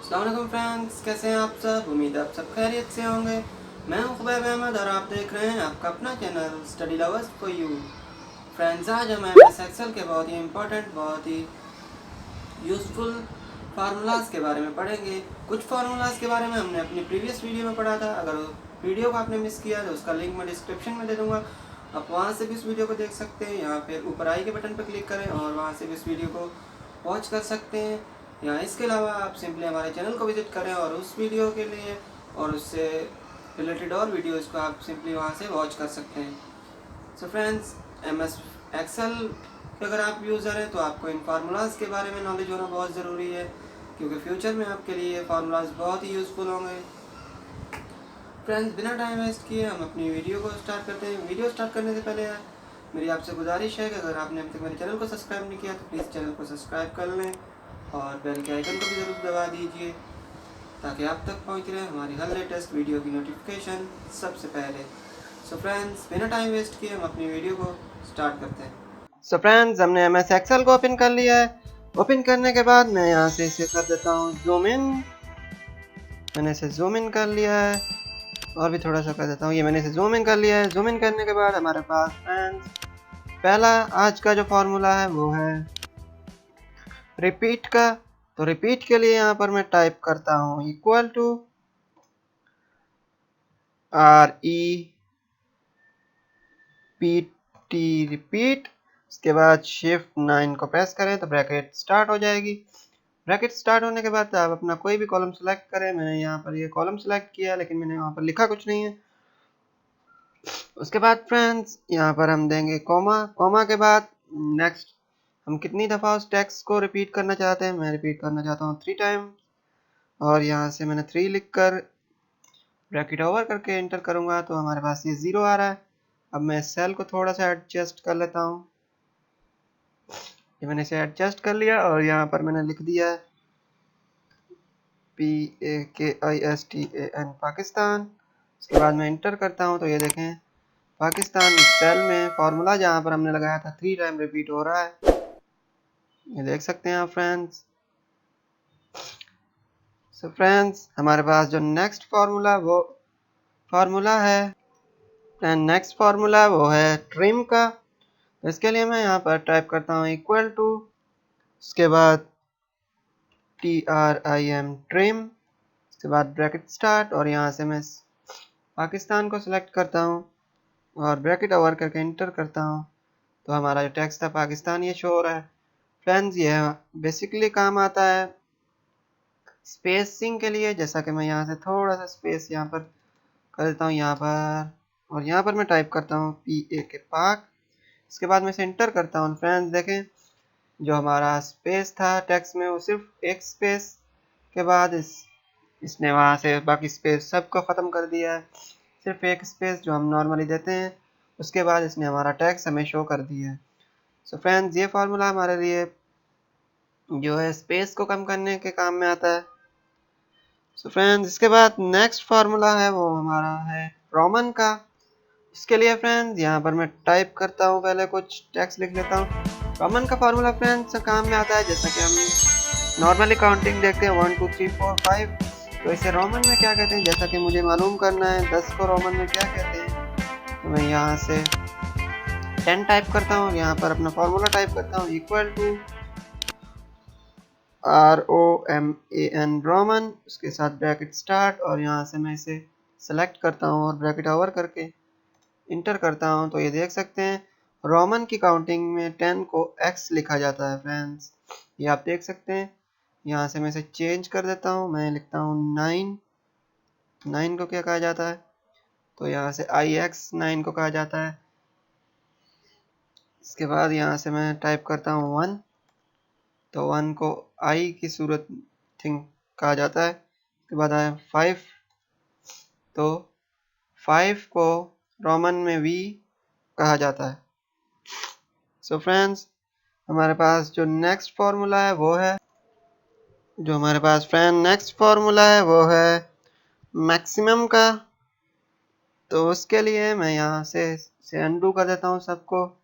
अस्सलाम वालेकुम फ्रेंड्स, कैसे हैं आप सब। उम्मीद है आप सब खैरियत से होंगे। मैं हूं खुबैब अहमद और आप देख रहे हैं आपका अपना channel study lovers for you. Friends, आज हम एमएस एक्सेल के बहुत ही इंपॉर्टेंट, बहुत ही यूज़फुल फार्मूलाज के बारे में पढ़ेंगे। कुछ फार्मूलाज के बारे में हमने अपनी प्रीवियस वीडियो में पढ़ा था। अगर वीडियो को आपने मिस किया तो उसका लिंक मैं डिस्क्रिप्शन में दे दूँगा, आप वहाँ से भी इस वीडियो को देख सकते हैं, या फिर ऊपर आई के बटन पर क्लिक करें और वहाँ से भी इस वीडियो को वॉच कर सकते हैं। या इसके अलावा आप सिंपली हमारे चैनल को विजिट करें और उस वीडियो के लिए और उससे रिलेटेड और वीडियोज़ को आप सिंपली वहाँ से वॉच कर सकते हैं। सो फ्रेंड्स, एमएस एक्सेल के अगर आप यूज़र हैं तो आपको इन फार्मूलाज के बारे में नॉलेज होना बहुत ज़रूरी है, क्योंकि फ्यूचर में आपके लिए ये फार्मूलाज बहुत ही यूज़फुल होंगे। फ्रेंड्स, बिना टाइम वेस्ट किए हम अपनी वीडियो को स्टार्ट करते हैं। वीडियो स्टार्ट करने से पहले मेरी आपसे गुजारिश है कि अगर आपने अभी तक मेरे चैनल को सब्सक्राइब नहीं किया तो प्लीज़ चैनल को सब्सक्राइब कर लें और बेल के आइकन को भी ज़रूर दबा दीजिए, ताकि आप तक पहुंच रहे हमारी हर लेटेस्ट वीडियो की नोटिफिकेशन सबसे पहले। सो फ्रेंड्स, बिना टाइम वेस्ट किए हम अपनी वीडियो को स्टार्ट करते हैं। सो फ्रेंड्स, हमने एम एस एक्सेल को ओपन कर लिया है। ओपन करने के बाद मैं यहाँ से इसे कर देता हूँ जूम इन। मैंने इसे जूम इन कर लिया है और भी थोड़ा सा कर देता हूँ। ये मैंने इसे जूम इन कर लिया है। जूम इन करने के बाद हमारे पास फ्रेंड्स पहला आज का जो फॉर्मूला है वो है रिपीट का। तो रिपीट के लिए यहाँ पर मैं टाइप करता हूँ इक्वल टू REPT रिपीट। उसके बाद शिफ्ट 9 को प्रेस करें तो ब्रैकेट स्टार्ट हो जाएगी। ब्रैकेट स्टार्ट होने के बाद आप अपना कोई भी कॉलम सेलेक्ट करें। मैंने यहाँ पर ये कॉलम सेलेक्ट किया, लेकिन मैंने यहाँ पर लिखा कुछ नहीं है। उसके बाद फ्रेंड्स यहाँ पर हम देंगे कॉमा। कॉमा के बाद नेक्स्ट हम कितनी दफ़ा उस टेक्स्ट को रिपीट करना चाहते हैं। मैं रिपीट करना चाहता हूँ 3 टाइम, और यहाँ से मैंने 3 लिख कर ब्रैकेट ओवर करके एंटर करूँगा तो हमारे पास ये 0 आ रहा है। अब मैं सेल को थोड़ा सा एडजस्ट कर लेता हूँ। ये मैंने इसे एडजस्ट कर लिया और यहाँ पर मैंने लिख दिया है PAKISTAN पाकिस्तान। उसके बाद मैं इंटर करता हूँ तो ये देखें पाकिस्तान सेल में फॉर्मूला जहाँ पर हमने लगाया था 3 टाइम रिपीट हो रहा है। ये देख सकते हैं आप फ्रेंड्स। सो फ्रेंड्स, हमारे पास जो नेक्स्ट फार्मूला है ट्रिम का। तो इसके लिए मैं यहाँ पर टाइप करता हूँ इक्वल टू, उसके बाद TRIM ट्रिम, उसके बाद ब्रैकेट स्टार्ट, और यहाँ से मैं पाकिस्तान को सिलेक्ट करता हूँ और ब्रैकेट ओवर करके इंटर करता हूँ तो हमारा जो टेक्स्ट था पाकिस्तान ये शो हो रहा है। फ्रेंड्स, ये बेसिकली काम आता है स्पेसिंग के लिए। जैसा कि मैं यहाँ से थोड़ा सा स्पेस यहाँ पर कर देता हूँ यहाँ पर, और यहाँ पर मैं टाइप करता हूँ PAK पाक। इसके बाद मैं इसे इंटर करता हूँ। फ्रेंड्स देखें, जो हमारा स्पेस था टेक्स्ट में वो सिर्फ एक स्पेस के बाद इसने वहाँ से बाकी स्पेस सबको ख़त्म कर दिया है। सिर्फ एक स्पेस जो हम नॉर्मली देते हैं उसके बाद इसने हमारा टेक्स्ट हमें शो कर दिया है। सो फ्रेंड्स, ये फार्मूला हमारे लिए जो है स्पेस को कम करने के काम में आता है। सो फ्रेंड्स, इसके बाद नेक्स्ट फार्मूला है वो हमारा है रोमन का। इसके लिए फ्रेंड्स यहाँ पर मैं टाइप करता हूँ, पहले कुछ टेक्स्ट लिख लेता हूँ। रोमन का फार्मूला फ्रेंड्स काम में आता है जैसा कि हम नॉर्मली काउंटिंग देखते हैं 1 2 3 4 5। तो इसे रोमन में क्या कहते हैं जैसा कि मुझे मालूम करना है। 10 को रोमन में क्या कहते हैं, तो मैं यहाँ से 10 टाइप करता हूँ, यहाँ पर अपना फार्मूला टाइप करता हूँ इक्वल टू ROMAN रोमन, उसके साथ ब्रैकेट स्टार्ट, और यहाँ से मैं इसे सेलेक्ट करता हूँ और ब्रैकेट ओवर करके इंटर करता हूँ तो ये देख सकते हैं रोमन की काउंटिंग में 10 को x लिखा जाता है। फ्रेंड्स, ये आप देख सकते हैं। यहाँ से मैं इसे चेंज कर देता हूँ, मैं लिखता हूँ 9। 9 को क्या कहा जाता है, तो यहाँ से IX 9 को कहा जाता है। इसके बाद यहाँ से मैं टाइप करता हूँ 1, तो 1 को I की सूरत थिंक कहा जाता है। इसके बाद आया 5, तो 5 को रोमन में V कहा जाता है। सो फ्रेंड्स, हमारे पास जो नेक्स्ट फार्मूला है वो है मैक्सिमम का। तो उसके लिए मैं यहाँ से अनडू कर देता हूँ सबको।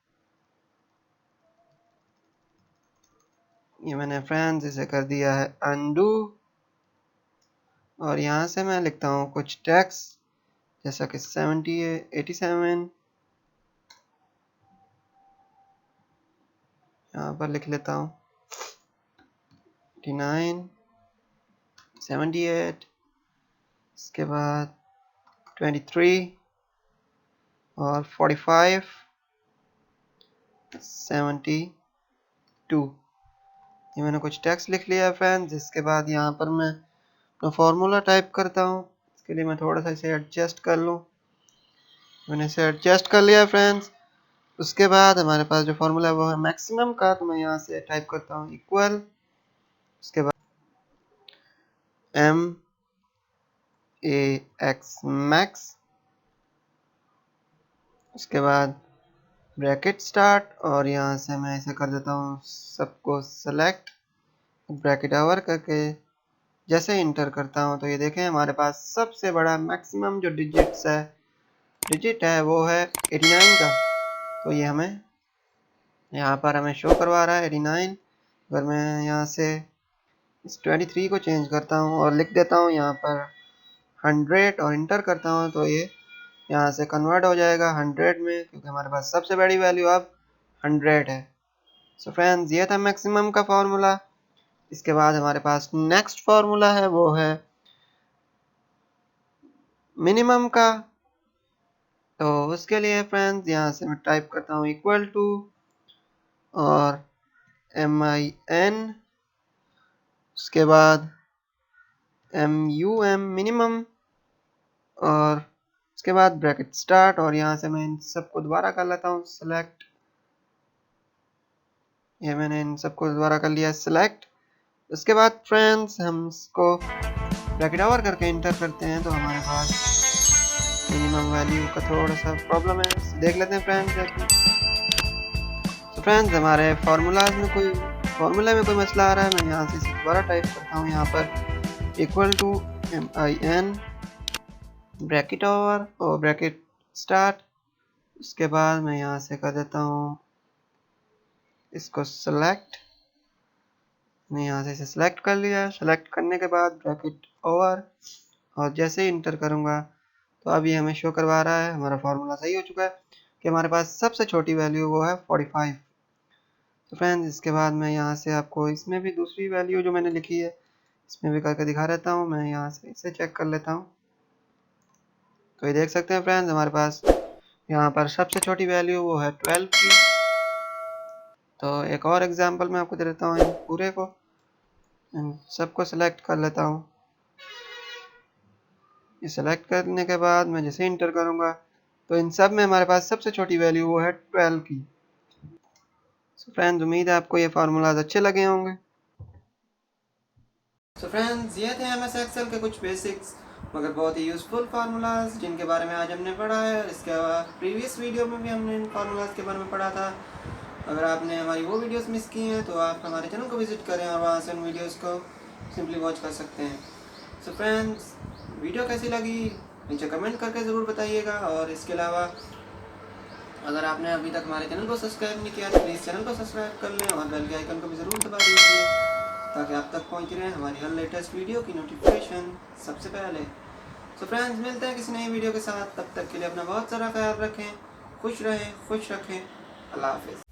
ये मैंने फ्रेंड्स इसे कर दिया है अनडू। और यहाँ से मैं लिखता हूँ कुछ टेक्स्ट जैसा कि 70 87 यहाँ पर लिख लेता हूँ 89 78 इसके बाद 23 और 45 72 ये मैंने कुछ टेक्स्ट लिख लिया है फ्रेंड्स। इसके बाद यहाँ पर मैं अपना फॉर्मूला टाइप करता हूँ। इसके लिए मैं थोड़ा सा इसे एडजस्ट कर लूँ। मैंने इसे एडजस्ट कर लिया है फ्रेंड्स। उसके बाद हमारे पास जो फॉर्मूला है वो है मैक्सिमम का, तो मैं यहाँ से टाइप करता हूँ इक्वल, उसके बाद एम ए एक्स मैक्स, उसके बाद ब्रैकेट स्टार्ट और यहाँ से मैं ऐसे कर देता हूँ सबको सेलेक्ट, ब्रैकेट ओवर करके जैसे इंटर करता हूँ तो ये देखें हमारे पास सबसे बड़ा मैक्सिमम जो डिजिट है वो है 89 का। तो ये हमें यहाँ पर हमें शो करवा रहा है 89। अगर मैं यहाँ से इस 23 को चेंज करता हूँ और लिख देता हूँ यहाँ पर 100 और इंटर करता हूँ तो ये यहाँ से कन्वर्ट हो जाएगा 100 में, क्योंकि हमारे पास सबसे बड़ी वैल्यू अब 100 है। सो फ्रेंड्स ये था मैक्सिमम का फॉर्मूला। इसके बाद हमारे पास नेक्स्ट फॉर्मूला है वो है मिनिमम का। तो उसके लिए फ्रेंड्स यहाँ से मैं टाइप करता हूँ इक्वल टू और MIN, उसके बाद MUM मिनिमम और उसके बाद ब्रैकेट स्टार्ट और यहाँ से मैं इन सबको दोबारा कर लेता हूँ सेलेक्ट। ये मैंने इन सबको दोबारा कर लिया सेलेक्ट। उसके बाद फ्रेंड्स हम इसको ब्रैकेट ओवर करके इंटर करते हैं तो हमारे पास मिनिमम वैल्यू का थोड़ा सा प्रॉब्लम है, देख लेते हैं फ्रेंड्स। तो फ्रेंड्स हमारे फॉर्मूले में कोई मसला आ रहा है। मैं यहाँ से इसे दोबारा टाइप करता हूँ यहाँ पर equal to MIN bracket over और ब्रैकेट स्टार्ट। उसके बाद मैं यहाँ से कर देता हूँ इसको सेलेक्ट। मैं यहाँ से इसे सेलेक्ट कर लिया। सेलेक्ट करने के बाद ब्रैकेट ओवर और जैसे ही इंटर करूँगा तो अभी हमें शो करवा रहा है हमारा फॉर्मूला सही हो चुका है कि हमारे पास सबसे छोटी वैल्यू वो है 45। तो फ्रेंड्स इसके बाद मैं यहाँ से आपको इसमें भी दूसरी वैल्यू जो मैंने लिखी है इसमें भी करके दिखा देता हूँ। मैं यहाँ से इसे चेक कर लेता हूँ तो ये देख सकते हैं फ्रेंड्स हमारे पास यहाँ पर सबसे छोटी वैल्यू वो है 12 की। तो एक और एग्जांपल मैं आपको दे देता हूँ। इन पूरे को इन सबको सेलेक्ट कर लेता हूँ। ये सेलेक्ट करने के बाद मैं जैसे इंटर करूँगा तो इन सब में हमारे पास सबसे छोटी वैल्यू वो है 12 की। सो फ्रेंड्स उम्मीद है आपको ये फार्मूलाज अच्छे लगे होंगे। सो फ्रेंड्स ये थे MS एक्सेल के कुछ बेसिक्स मगर बहुत ही यूज़फुल फार्मूलाज जिनके बारे में आज हमने पढ़ा है। इसके बाद प्रीवियस वीडियो में भी हमने इन फार्मूलाज के बारे में पढ़ा था। अगर आपने हमारी वो वीडियोस मिस की हैं तो आप हमारे चैनल को विज़िट करें और वहाँ से उन वीडियोस को सिंपली वॉच कर सकते हैं। सो फ्रेंड्स वीडियो कैसी लगी नीचे कमेंट करके ज़रूर बताइएगा। और इसके अलावा अगर आपने अभी तक हमारे चैनल को सब्सक्राइब नहीं किया तो प्लीज़ चैनल को सब्सक्राइब कर लें और बेल के आइकन को भी ज़रूर दबा दीजिए ताकि आप तक पहुँच रहे हमारी हर लेटेस्ट वीडियो की नोटिफिकेशन सबसे पहले। सो फ्रेंड्स मिलते हैं किसी नई वीडियो के साथ। तब तक के लिए अपना बहुत सारा ख्याल रखें, खुश रहें, खुश रखें। अल्लाह हाफिज़।